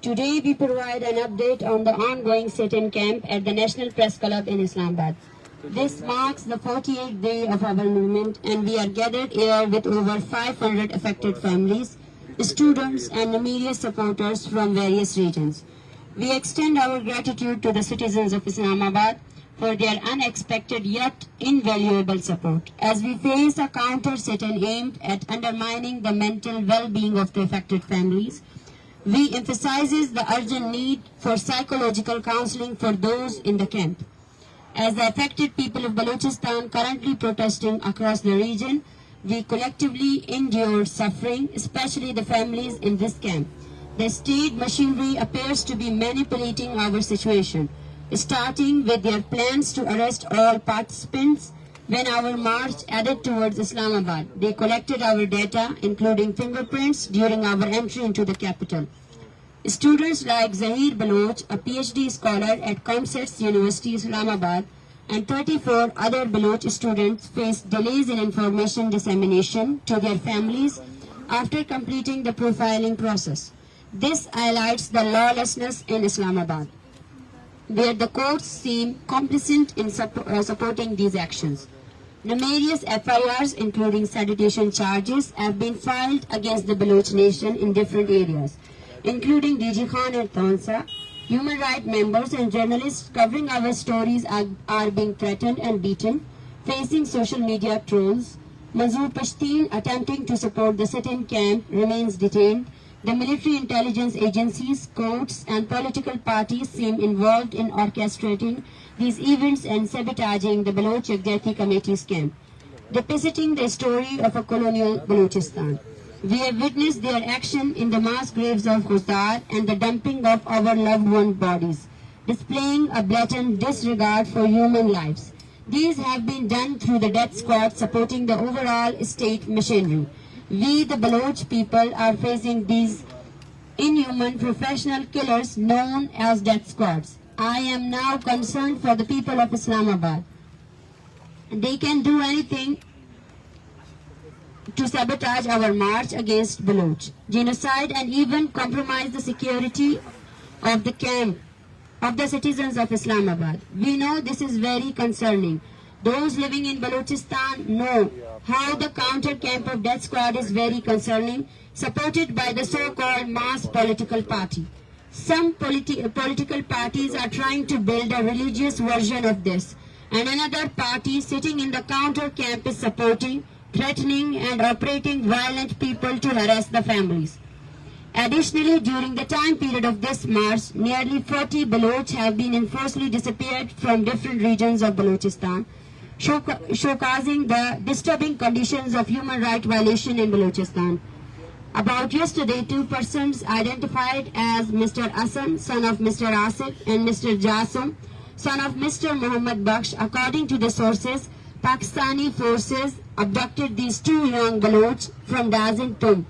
Today we provide an update on the ongoing sit-in camp at the National Press Club in Islamabad. This marks the 48th day of our movement, and we are gathered here with over 500 affected families, students and media supporters from various regions. We extend our gratitude to the citizens of Islamabad for their unexpected yet invaluable support as we face a counter sit-in aimed at undermining the mental well-being of the affected families. We emphasizes the urgent need for psychological counseling for those in the camp. As the affected people of Balochistan currently protesting across the region, we collectively endure suffering, especially the families in this camp. The state machinery appears to be manipulating our situation, starting with their plans to arrest all participants. When our march headed towards Islamabad, they collected our data, including fingerprints, during our entry into the capital. Students like Zahir Baloch, a PhD scholar at Comsets University, Islamabad, and 34 other Baloch students faced delays in information dissemination to their families after completing the profiling process. This highlights the lawlessness in Islamabad, where the courts seem complicit in supporting these actions. Numerous FIRs, including sedition charges, have been filed against the Baloch nation in different areas, including DG Khan and Tonsa. Human rights members and journalists covering our stories are being threatened and beaten, facing social media trolls. Manzoor Pashtun, attempting to support the sit-in camp, remains detained. The military intelligence agencies, courts, and political parties seem involved in orchestrating these events and sabotaging the Baloch Yekjahati Committee's camp, depicting the story of a colonial Balochistan. We have witnessed their action in the mass graves of Khuzdar and the dumping of our loved ones' bodies, displaying a blatant disregard for human lives. These have been done through the death squad supporting the overall state machinery. We, the Baloch people, are facing these inhuman professional killers known as death squads. I am now concerned for the people of Islamabad. They can do anything to sabotage our march against Baloch, genocide, and even compromise the security of the camp of the citizens of Islamabad. We know this is very concerning. Those living in Balochistan know how the counter camp of death squad is very concerning, supported by the so-called mass political party. Some political parties are trying to build a religious version of this, and another party sitting in the counter camp is supporting, threatening, and operating violent people to harass the families. Additionally, during the time period of this march, nearly 40 Baloch have been enforcedly disappeared from different regions of Balochistan, showcasing the disturbing conditions of human rights violation in Balochistan. About yesterday, 2 persons identified as Mr. Asan, son of Mr. Asif, and Mr. Jasum, son of Mr. Muhammad Baksh, according to the sources, Pakistani forces abducted these 2 young Baloch from Dazin Tump.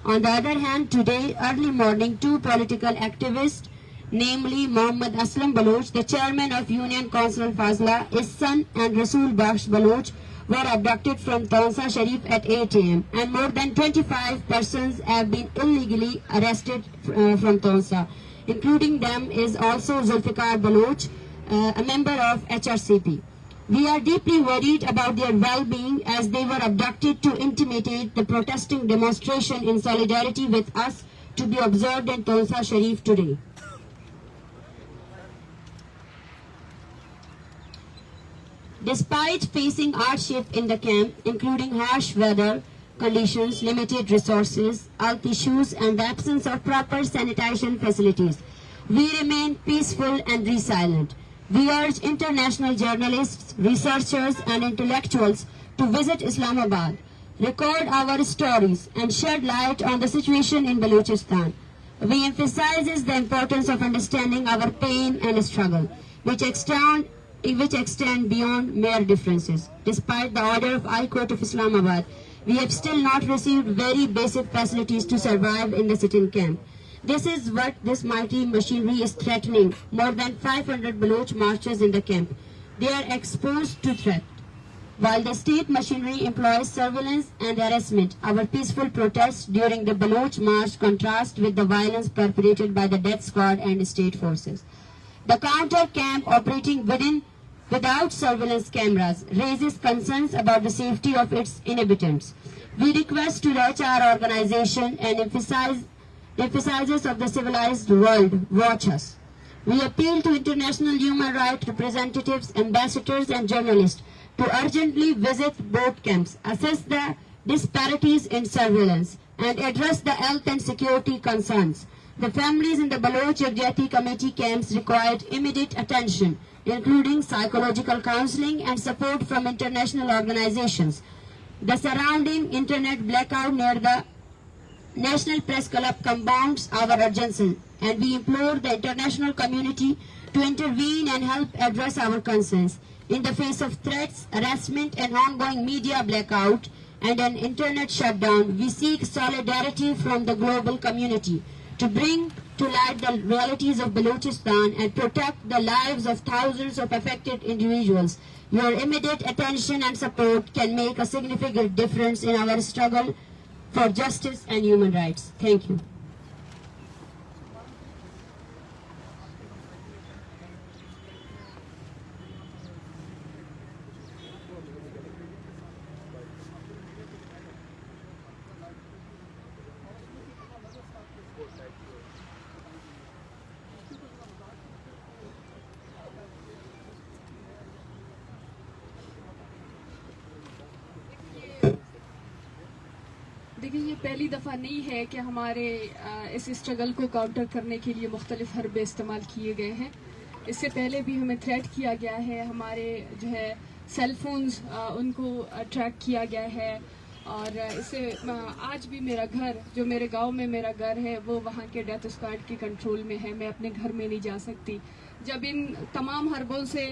On the other hand, today, early morning, 2 political activists, namely Muhammad Aslam Baloch, the chairman of Union Council Fazla, his son, and Rasul Bakhsh Baloch, were abducted from Tonsa Sharif at 8 a.m. and more than 25 persons have been illegally arrested from Tonsa. Including them is also Zulfikar Baloch, a member of HRCP. We are deeply worried about their well-being as they were abducted to intimidate the protesting demonstration in solidarity with us to be observed in Tonsa Sharif today. Despite facing hardship in the camp, including harsh weather conditions, limited resources, health issues, and the absence of proper sanitation facilities, we remain peaceful and resilient. We urge international journalists, researchers, and intellectuals to visit Islamabad, record our stories, and shed light on the situation in Balochistan. We emphasize the importance of understanding our pain and struggle, which extend beyond mere differences. Despite the order of High Court of Islamabad, we have still not received very basic facilities to survive in the sit-in camp. This is what this mighty machinery is threatening. More than 500 Baloch marchers in the camp. They are exposed to threat. While the state machinery employs surveillance and harassment, our peaceful protests during the Baloch March contrast with the violence perpetrated by the death squad and state forces. The counter camp operating without surveillance cameras raises concerns about the safety of its inhabitants. We request to the HR organization and emphasizes of the civilized world, watch us. We appeal to international human rights representatives, ambassadors and journalists to urgently visit both camps, assess the disparities in surveillance and address the health and security concerns. The families in the Baloch Yekjehati Committee camps required immediate attention, including psychological counseling and support from international organizations. The surrounding internet blackout near the National Press Club compounds our urgency, and we implore the international community to intervene and help address our concerns. In the face of threats, harassment and ongoing media blackout and an internet shutdown, we seek solidarity from the global community to bring to light the realities of Balochistan and protect the lives of thousands of affected individuals. Your immediate attention and support can make a significant difference in our struggle for justice and human rights. Thank you. دیکھیں یہ پہلی دفعہ نہیں ہے کہ ہمارے اس struggle کو counter کرنے کے لیے مختلف حربے استعمال کیے گئے ہیں. اس سے پہلے بھی ہمیں تھریٹ کیا گیا ہے, ہمارے جو ہے سیل فونز ان کو ٹریک کیا گیا ہے, اور اس سے آج بھی میرا گھر جو میرے گاؤں میں میرا گھر ہے وہ وہاں کے ڈیتھ اسکواڈ کے کنٹرول میں ہے. میں اپنے گھر میں نہیں جا سکتی. جب ان تمام حربوں سے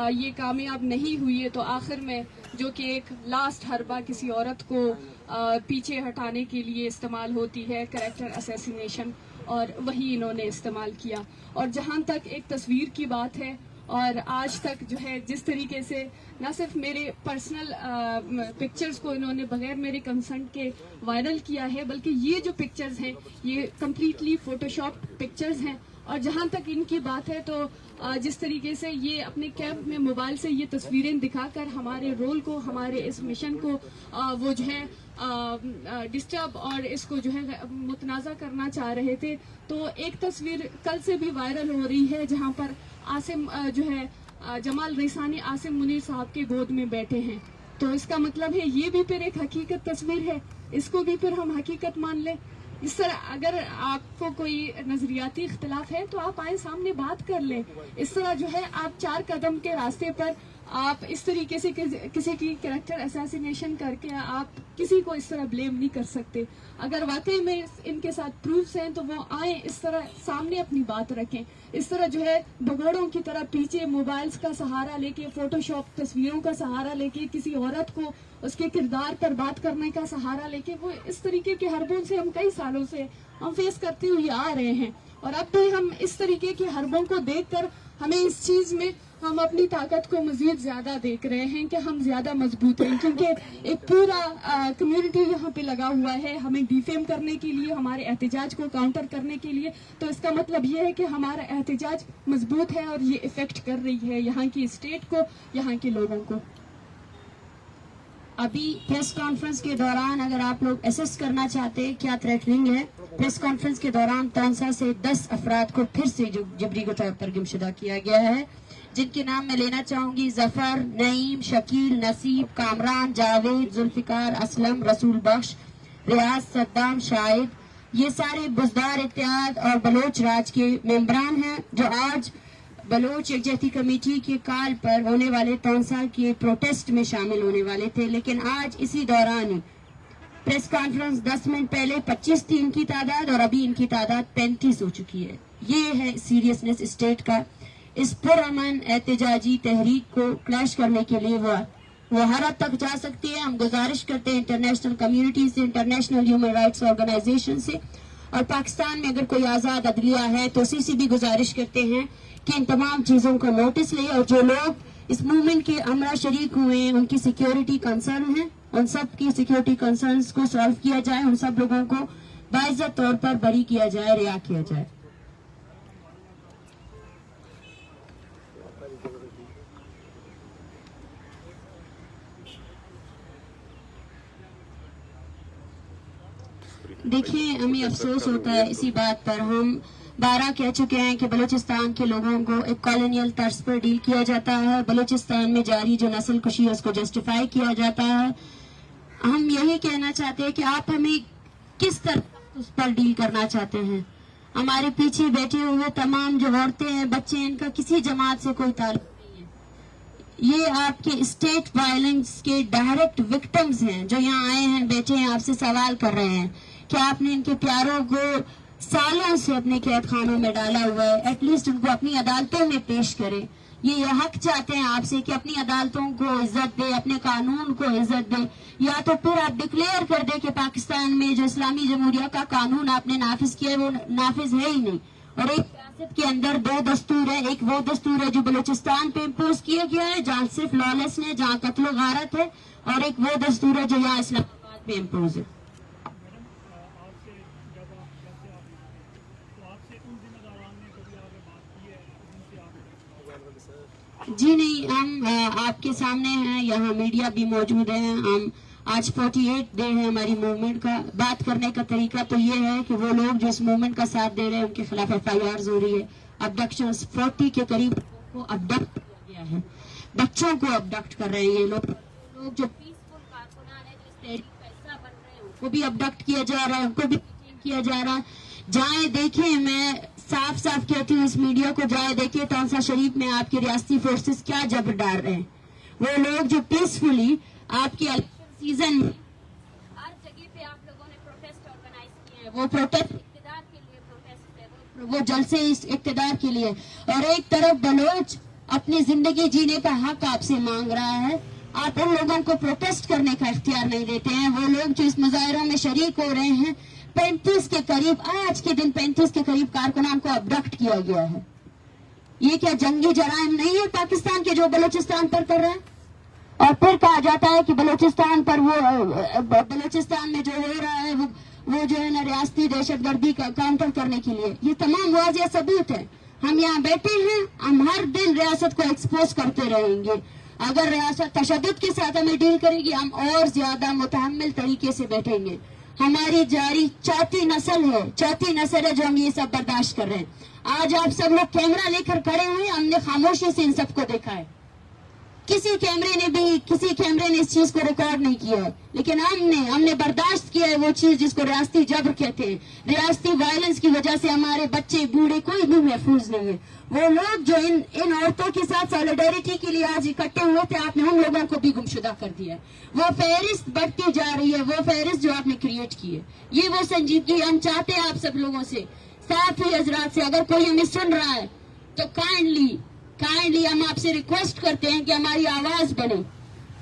یہ کامیاب نہیں ہوئی ہے تو آخر میں جو کہ ایک لاسٹ حربہ کسی عورت کو پیچھے ہٹانے کے لیے استعمال ہوتی ہے, کریکٹر اسیسینیشن, اور وہی انہوں نے استعمال کیا. اور جہاں تک ایک تصویر کی بات ہے, اور آج تک جو ہے جس طریقے سے نہ صرف میرے پرسنل پکچرز کو انہوں نے بغیر میرے کنسنٹ کے وائرل کیا ہے, بلکہ یہ جو پکچرز ہیں یہ کمپلیٹلی فوٹو شاپ پکچرز ہیں. اور جہاں تک ان کی بات ہے تو جس طریقے سے یہ اپنے کیمپ میں موبائل سے یہ تصویریں دکھا کر ہمارے رول کو, ہمارے اس مشن کو وہ جو ہے ڈسٹرب اور اس کو جو ہے متنازع کرنا چاہ رہے تھے. تو ایک تصویر کل سے بھی وائرل ہو رہی ہے جہاں پر عاصم جو ہے جمال ریسانی عاصم منیر صاحب کے گود میں بیٹھے ہیں. تو اس کا مطلب ہے یہ بھی پھر ایک حقیقت تصویر ہے, اس کو بھی پھر ہم حقیقت مان لیں. اس طرح اگر آپ کو کوئی نظریاتی اختلاف ہے تو آپ آئیں سامنے بات کر لیں. اس طرح جو ہے آپ 4 قدم کے راستے پر آپ اس طریقے سے کسی کی کریکٹر اسیسینیشن کر کے آپ کسی کو اس طرح بلیم نہیں کر سکتے. اگر واقعی میں ان کے ساتھ پروفس ہیں تو وہ آئیں, اس طرح سامنے اپنی بات رکھیں. اس طرح جو ہے بگوڑوں کی طرح پیچھے موبائلز کا سہارا لے کے, فوٹو شاپ تصویروں کا سہارا لے کے, کسی عورت کو اس کے کردار پر بات کرنے کا سہارا لے کے, وہ اس طریقے کے حربوں سے ہم کئی سالوں سے ہم فیس کرتے ہوئے آ رہے ہیں. اور اب بھی ہم اس طریقے کے حربوں کو دیکھ کر ہمیں اس چیز میں ہم اپنی طاقت کو مزید زیادہ دیکھ رہے ہیں کہ ہم زیادہ مضبوط ہیں, کیونکہ ایک پورا کمیونٹی یہاں پہ لگا ہوا ہے ہمیں ڈیفیم کرنے کے لیے, ہمارے احتجاج کو کاؤنٹر کرنے کے لیے. تو اس کا مطلب یہ ہے کہ ہمارا احتجاج مضبوط ہے اور یہ افیکٹ کر رہی ہے یہاں کی اسٹیٹ کو, یہاں کے لوگوں کو. ابھی پریس کانفرنس کے دوران اگر آپ لوگ اسیس کرنا چاہتے ہیں کیا تھریٹننگ ہے, پریس کانفرنس کے دوران تونسا سے 10 افراد کو پھر سے جبری کے طور پر گمشدہ کیا گیا ہے, جن کے نام میں لینا چاہوں گی. ظفر, نعیم, شکیل, نصیب, کامران, جاوید, ذوالفقار, اسلم, رسول بخش, ریاض, صدام, شاہد. یہ سارے بزدار اتحاد اور بلوچ راج کے ممبران ہیں جو آج بلوچ یکجہتی کمیٹی کے کال پر ہونے والے تونسا کے پروٹیسٹ میں شامل ہونے والے تھے. لیکن آج اسی دوران پریس کانفرنس 10 منٹ پہلے 25 تھی ان کی تعداد, اور ابھی ان کی تعداد 35 ہو چکی ہے. یہ ہے سیریسنس اسٹیٹ کا. اس پرامن احتجاجی تحریک کو کلیش کرنے کے لیے وہ ہر حد تک جا سکتی ہے. ہم گزارش کرتے ہیں انٹرنیشنل کمیونٹی سے, انٹرنیشنل ہیومن رائٹس آرگنائزیشن سے, اور پاکستان میں اگر کوئی آزاد عدلیہ ہے تو اسی سے بھی گزارش کرتے ہیں کہ ان تمام چیزوں کو نوٹس لے, اور جو لوگ اس موومنٹ کے ہمراہ شریک ہوئے ہیں، ان کی سیکیورٹی کنسرن ہیں، ان سب کی سیکیورٹی کنسرنز کو سالو کیا جائے، ان سب لوگوں کو باعزت طور پر بری کیا جائے، رہا کیا جائے۔ دیکھیں، ہمیں افسوس ہوتا ہے اسی بات پر، ہم بارہ کہہ چکے ہیں کہ بلوچستان کے لوگوں کو ایک کالونیل طرز پر ڈیل کیا جاتا ہے، بلوچستان میں جاری جو نسل کشی ہے اس کو جسٹیفائی کیا جاتا ہے۔ ہم یہی کہنا چاہتے ہیں کہ آپ ہمیں کس طرح اس پر ڈیل کرنا چاہتے ہیں۔ ہمارے پیچھے بیٹھے ہوئے تمام جو عورتیں ہیں، بچے ہیں، ان کا کسی جماعت سے کوئی تعلق نہیں ہے۔ یہ آپ کے اسٹیٹ وائلنس کے ڈائریکٹ وکٹمز ہیں جو یہاں آئے ہیں، بیٹھے ہیں، آپ سے سوال کر رہے ہیں کہ آپ نے ان کے پیاروں کو سالوں سے اپنے قید خانوں میں ڈالا ہوا ہے، ایٹ لیسٹ ان کو اپنی عدالتوں میں پیش کرے۔ یہ حق چاہتے ہیں آپ سے کہ اپنی عدالتوں کو عزت دے، اپنے قانون کو عزت دے، یا تو پھر آپ ڈکلیئر کر دیں کہ پاکستان میں جو اسلامی جمہوریہ کا قانون آپ نے نافذ کیا ہے وہ نافذ ہے ہی نہیں، اور ایک ریاست کے اندر دو دستور ہے، ایک وہ دستور ہے جو بلوچستان پہ امپوز کیا گیا ہے جہاں صرف لالس ہے، جہاں قتل و غارت ہے، اور ایک وہ دستور ہے جو یہاں اسلام آباد پہ امپوز ہے۔ جی نہیں، ہم آپ کے سامنے ہیں، یہاں میڈیا بھی موجود ہے، ہم آج 48 ڈے ہے ہماری موومنٹ کا۔ بات کرنے کا طریقہ تو یہ ہے کہ وہ لوگ جو اس موومنٹ کا ساتھ دے رہے ہیں ان کے خلاف FIRs ہو رہی ہے، ابڈکشنز 40 کے قریب کو ابڈکٹ کیا گیا ہے، بچوں کو ابڈکٹ کر رہے ہیں یہ لوگ جو پیسفل کارکنان ہیں، جو اس تحریک کا حصہ بن رہے ہیں، ان کو بھی ابڈکٹ کیا جا رہا ہے، ان کو بھی کیا جا رہا ہے۔ جائیں دیکھیں، میں صاف صاف کہتی ہوں اس میڈیا کو، جائیں دیکھیں تونسا شریف میں آپ کے ریاستی فورسز کیا جبر ڈال رہے ہیں۔ وہ لوگ جو پیسفلی آپ کے الیکشن سیزن میں ہر جگہ پہ آپ لوگوں نے پروٹیسٹ آرگنائز کیے ہیں، وہ پروٹیسٹ اقتدار کے لیے پروٹیسٹ ہے، وہ جلسے اس اقتدار کے لیے، اور ایک طرف بلوچ اپنی زندگی جینے کا حق آپ سے مانگ رہا ہے، آپ ان لوگوں کو پروٹیسٹ کرنے کا اختیار نہیں دیتے ہیں۔ وہ لوگ جو اس مظاہروں میں شریک ہو رہے ہیں، 35 کے قریب، آج کے دن 35 کے قریب کارکنان کو ابڈکٹ کیا گیا ہے۔ یہ کیا جنگی جرائم نہیں ہے پاکستان کے جو بلوچستان پر کر رہے ہیں؟ اور پھر کہا جاتا ہے کہ بلوچستان پر بلوچستان میں جو ہو رہا ہے وہ جو ہے نا ریاستی دہشت گردی کا کاؤنٹر کرنے کے لیے، یہ تمام واضح ثبوت ہے۔ ہم یہاں بیٹھے ہیں، ہم ہر دن ریاست کو ایکسپوز کرتے رہیں گے۔ اگر ریاست تشدد کے ساتھ ہمیں ڈیل کرے گی، ہم اور زیادہ متحمل طریقے سے بیٹھیں گے۔ ہماری جاری چوتھی نسل ہے جو ہم یہ سب برداشت کر رہے ہیں۔ آج آپ سب لوگ کیمرہ لے کر کھڑے ہوئے، ہم نے خاموشی سے ان سب کو دیکھا ہے، کسی کیمرے نے اس چیز کو ریکارڈ نہیں کیا ہے، لیکن ہم نے برداشت کیا ہے وہ چیز جس کو ریاستی جبر کہتے ہیں۔ ریاستی وائلنس کی وجہ سے ہمارے بچے بوڑھے کوئی بھی محفوظ نہیں ہے۔ وہ لوگ جو ان عورتوں کے ساتھ سالیڈیرٹی کے لیے آج اکٹھے ہوئے تھے، آپ نے ان لوگوں کو بھی گمشدہ کر دیا ہے۔ وہ فہرست بڑھتی جا رہی ہے، وہ فہرست جو آپ نے کریٹ کی ہے، یہ وہ سنجیدگی ہم چاہتے ہیں آپ سب لوگوں سے، ساتھی حضرات سے۔ اگر کوئی ہمیں سن رہا ہے تو کائنڈلی ہم آپ سے ریکویسٹ کرتے ہیں کہ ہماری آواز بنے۔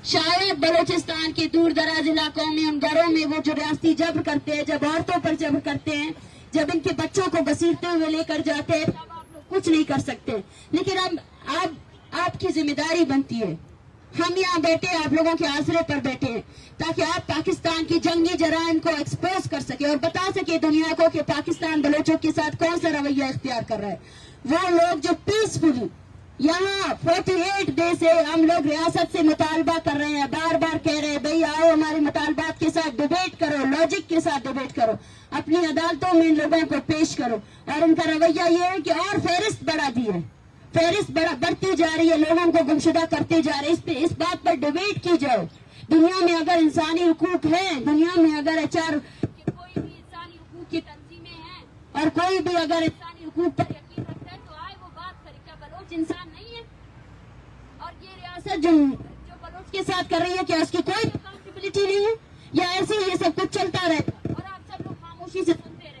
شاید بلوچستان کے دور دراز علاقوں میں، ان گھروں میں وہ جو ریاستی جبر کرتے ہیں، جب عورتوں پر جبر کرتے ہیں، جب ان کے بچوں کو گھسیٹتے ہوئے لے کر جاتے ہیں، تب آپ لوگ کچھ نہیں کر سکتے، لیکن اب آپ کی ذمہ داری بنتی ہے، ہم یہاں بیٹھے آپ لوگوں کے آسرے پر بیٹھے ہیں تاکہ آپ پاکستان کی جنگی جرائم کو ایکسپوز کر سکے اور بتا سکے دنیا کو کہ پاکستان بلوچوں کے ساتھ کون سا رویہ اختیار کر رہا ہے۔ وہ لوگ جو پیسفلی یہاں 48 ڈے سے ہم لوگ ریاست سے مطالبہ کر رہے ہیں، بار بار کہہ رہے ہیں بھئی آؤ ہمارے مطالبات کے ساتھ ڈیبیٹ کرو، لاجک کے ساتھ ڈیبیٹ کرو، اپنی عدالتوں میں ان لوگوں کو پیش کرو، اور ان کا رویہ یہ ہے کہ اور فہرست بڑھا دی ہے، فہرست بڑھتی جا رہی ہے، لوگوں کو گمشدہ کرتے جا رہے ہیں۔ اس بات پر ڈیبیٹ کی جائے۔ دنیا میں اگر انسانی حقوق ہے، دنیا میں اگر HR کہ کوئی بھی انسانی حقوق کی تنظیمیں ہیں اور کوئی بھی اگر انسانی حقوق پر یقین رکھتا ہے تو آئے وہ بات کرے۔ کیا بلوچ انسان نہیں ہے؟ اور یہ ریاست جو بلوچ کے ساتھ کر رہی ہے، کیا اس کی کوئی اکاؤنٹیبلٹی نہیں ہے، یا ایسے ہی یہ سب کچھ چلتا رہتا اور آپ سب لوگ خاموشی سے سنتے رہے؟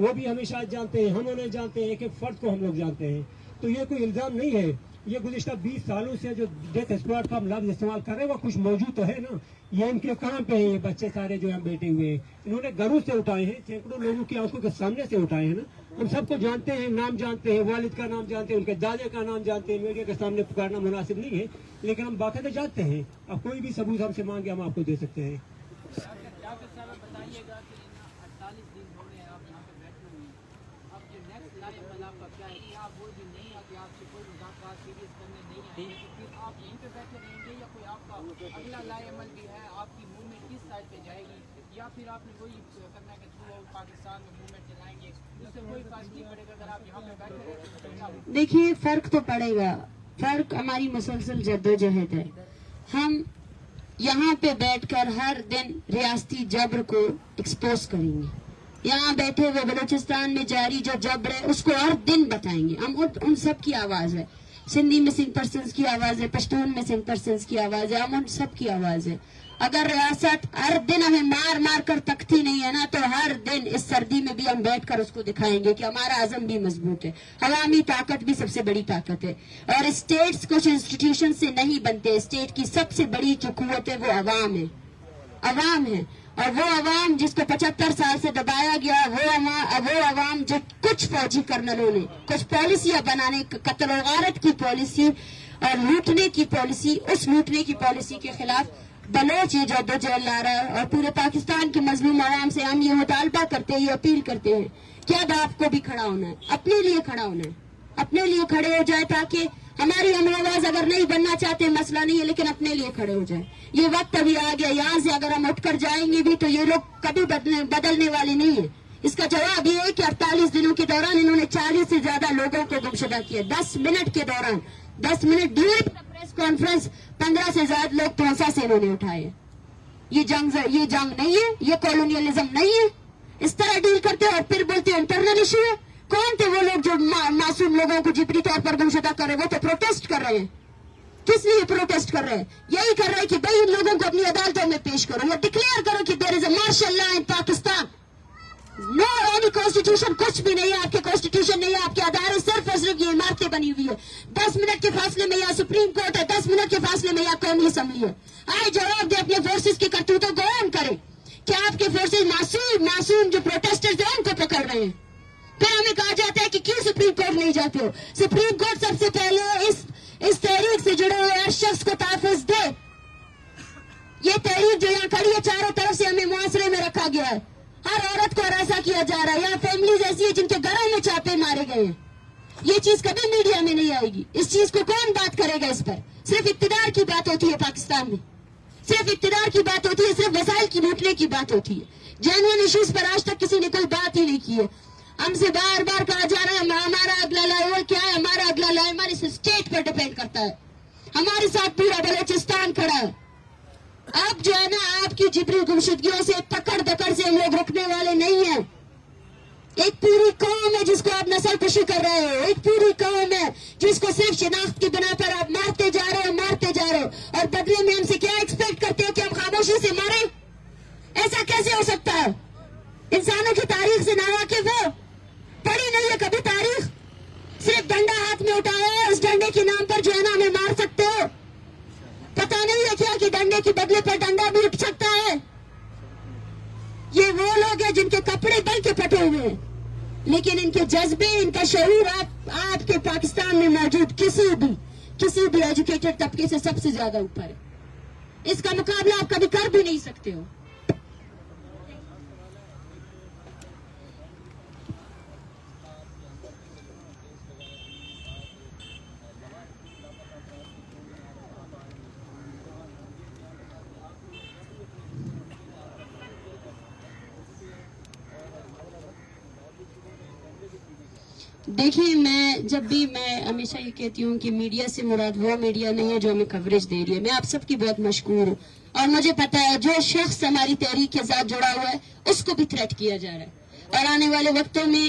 وہ بھی ہمیں شاید جانتے ہیں, ہم انہیں جانتے ہیں, ایک ایک فرد کو ہم لوگ جانتے ہیں. تو یہ کوئی الزام نہیں ہے. یہ گزشتہ 20 سالوں سے جو ڈیتھ اسکواڈ کا ہم لفظ استعمال کر رہے ہیں وہ کچھ موجود تو ہے نا. یہ ان کے کہاں پہ ہیں یہ بچے سارے جو ہم بیٹھے ہوئے ہیں؟ انہوں نے گھروں سے اٹھائے ہیں, سینکڑوں لوگوں کی آنکھوں کے سامنے سے اٹھائے ہیں نا. ہم سب کو جانتے ہیں, نام جانتے ہیں, والد کا نام جانتے ہیں, ان کے دادے کا نام جانتے ہیں. میڈیا کے سامنے پکارنا مناسب نہیں ہے, لیکن ہم باقاعدہ جانتے ہیں. اب کوئی بھی ثبوت ہم سے مانگے ہم آپ کو دے سکتے ہیں. دیکھیے فرق تو پڑے گا. فرق ہماری مسلسل جدوجہد ہے. ہم یہاں پہ بیٹھ کر ہر دن ریاستی جبر کو ایکسپوز کریں گے. یہاں بیٹھے ہوئے بلوچستان میں جاری جو جبر ہے اس کو ہر دن بتائیں گے. ہم ان سب کی آواز ہے. سندھی مسنگ پرسنز کی آواز ہے, پشتون مسنگ پرسنز کی آواز ہے, ہم ان سب کی آواز ہے. اگر ریاست ہر دن ہمیں مار مار کر تکتی نہیں ہے نا, تو ہر دن اس سردی میں بھی ہم بیٹھ کر اس کو دکھائیں گے کہ ہمارا عزم بھی مضبوط ہے. عوامی طاقت بھی سب سے بڑی طاقت ہے, اور اسٹیٹس کچھ انسٹیٹیوشن سے نہیں بنتے. اسٹیٹ کی سب سے بڑی جو قوت ہے وہ عوام ہے. عوام ہے, اور وہ عوام جس کو 75 سال سے دبایا گیا, وہ عوام جو کچھ فوجی کرنلوں نے کچھ پالیسیاں بنانے, قتل و غارت کی پالیسی اور لوٹنے کی پالیسی, اس لوٹنے کی پالیسی کے خلاف بلوچ یہ جدوجہد لا رہا ہے. اور پورے پاکستان کے مظلوم عوام سے ہم یہ مطالبہ کرتے ہیں, یہ اپیل کرتے ہیں کہ اب آپ کو بھی کھڑا ہونا ہے, اپنے لیے کھڑا ہونا ہے, اپنے لیے کھڑے ہو جائے, تاکہ ہماری ہم آواز اگر نہیں بننا چاہتے مسئلہ نہیں ہے, لیکن اپنے لیے کھڑے ہو جائے. یہ وقت ابھی آ گیا. یہاں سے اگر ہم اٹھ کر جائیں گے بھی تو یہ لوگ کبھی بدلنے والے نہیں ہیں. اس کا جواب یہ ہے کہ 48 دنوں کے دوران انہوں نے 40 سے زیادہ لوگوں کو گمشدہ کیا. 10 منٹ کے دوران, 10 منٹ ڈیورنگ پریس کانفرنس 15 سے زیادہ لوگ پونسا سے انہوں نے اٹھائے. یہ جنگ نہیں ہے, یہ کالونیلزم نہیں ہے. اس طرح ڈیل کرتے اور پھر بولتے انٹرنل ایشو ہے. کون تھے وہ لوگ جو معصوم لوگوں کو جبری طور پر گمشدہ کر رہے ہیں؟ وہ تو پروٹیسٹ کر رہے ہیں. کس لیے پروٹیسٹ کر رہے ہیں؟ یہی کر رہے ہیں کہ بھائی ان لوگوں کو اپنی عدالتوں میں پیش کرو, یا ڈکلیئر کرو کہ دیر از اے مارشل لا ان پاکستان. نو اینی کانسٹیٹیوشن, کچھ بھی نہیں ہے. آپ کے کانسٹیٹیوشن نہیں ہے, آپ کے ادارے صرف اور صرف یہ عمارتیں بنی ہوئی ہے. 10 منٹ کے فاصلے میں یا سپریم کورٹ ہے, 10 منٹ کے فاصلے میں یا قومی اسمبلی ہے. آئے جواب دے اپنے فورسز کی کرتوتوں کو اون کرے. کیا آپ کے فورسز معصوم جو پروٹیسٹرز ہیں ان کو پکڑ رہے ہیں؟ پھر ہمیں کہا جاتا ہے کہ کیوں سپریم کورٹ نہیں جاتے ہو. سپریم کورٹ سب سے پہلے اس تحریک سے جڑے ہوئے ہر شخص کو تحفظ دے. یہ تحریک جو یہاں کھڑی ہے چاروں طرف سے ہمیں معاشرے میں رکھا گیا ہے. ہر عورت کو ہراساں کیا جا رہا ہے. یہاں فیملیز ایسی ہیں جن کے گھروں میں چاپے مارے گئے ہیں. یہ چیز کبھی میڈیا میں نہیں آئے گی. اس چیز کو کون بات کرے گا؟ اس پر صرف اقتدار کی بات ہوتی ہے پاکستان میں, صرف اقتدار کی بات ہوتی ہے, صرف وسائل کی لوٹنے کی بات ہوتی ہے. جینوئن ایشوز پر آج تک کسی نے کوئی بات ہی نہیں کی ہے. ہم سے بار بار کہا جا رہا ہے ہمارا اگلا لائحہ کیا ہے, ہمارا اگلا لائحہ ہماری اسٹیٹ پر ڈیپینڈ کرتا ہے. ہمارے ساتھ پورا بلوچستان کھڑا ہے. اب جو ہے نا آپ کی جبری گمشدگیوں سے پکڑ دکڑ سے ہم لوگ رکنے والے نہیں ہیں. ایک پوری قوم ہے جس کو آپ نسل کشی کر رہے ہو. ایک پوری قوم ہے جس کو صرف شناخت کی بنا پر آپ مارتے جا رہے ہو, اور بدلے میں ہم سے کیا ایکسپیکٹ کرتے ہو کہ ہم خاموشی سے ماریں؟ ایسا کیسے ہو سکتا ہے؟ انسانوں کی تاریخ سے ناواقف ہو, پڑھی نہیں ہے کبھی تاریخ؟ صرف ڈنڈا ہاتھ میں اٹھایا ہے, اس ڈنڈے کے نام پر جو ہے نا ہمیں مار سکتے ہو. پتہ نہیں ہے کیا کہ ڈنڈے کے بدلے پر ڈنڈا بھی اٹھ سکتا ہے؟ یہ وہ لوگ ہیں جن کے کپڑے بل کے پھٹے ہوئے ہیں, لیکن ان کے جذبے, ان کا شعور آپ کے پاکستان میں موجود کسی بھی ایجوکیٹڈ طبقے سے سب سے زیادہ اوپر ہے. اس کا مقابلہ آپ کبھی کر بھی نہیں سکتے ہو. دیکھیے میں ہمیشہ یہ کہتی ہوں کہ میڈیا سے مراد وہ میڈیا نہیں ہے جو ہمیں کوریج دے رہی ہے. میں آپ سب کی بہت مشکور ہوں, اور مجھے پتا ہے جو شخص ہماری تحریک کے ساتھ جڑا ہوا ہے اس کو بھی تھریٹ کیا جا رہا ہے, اور آنے والے وقتوں میں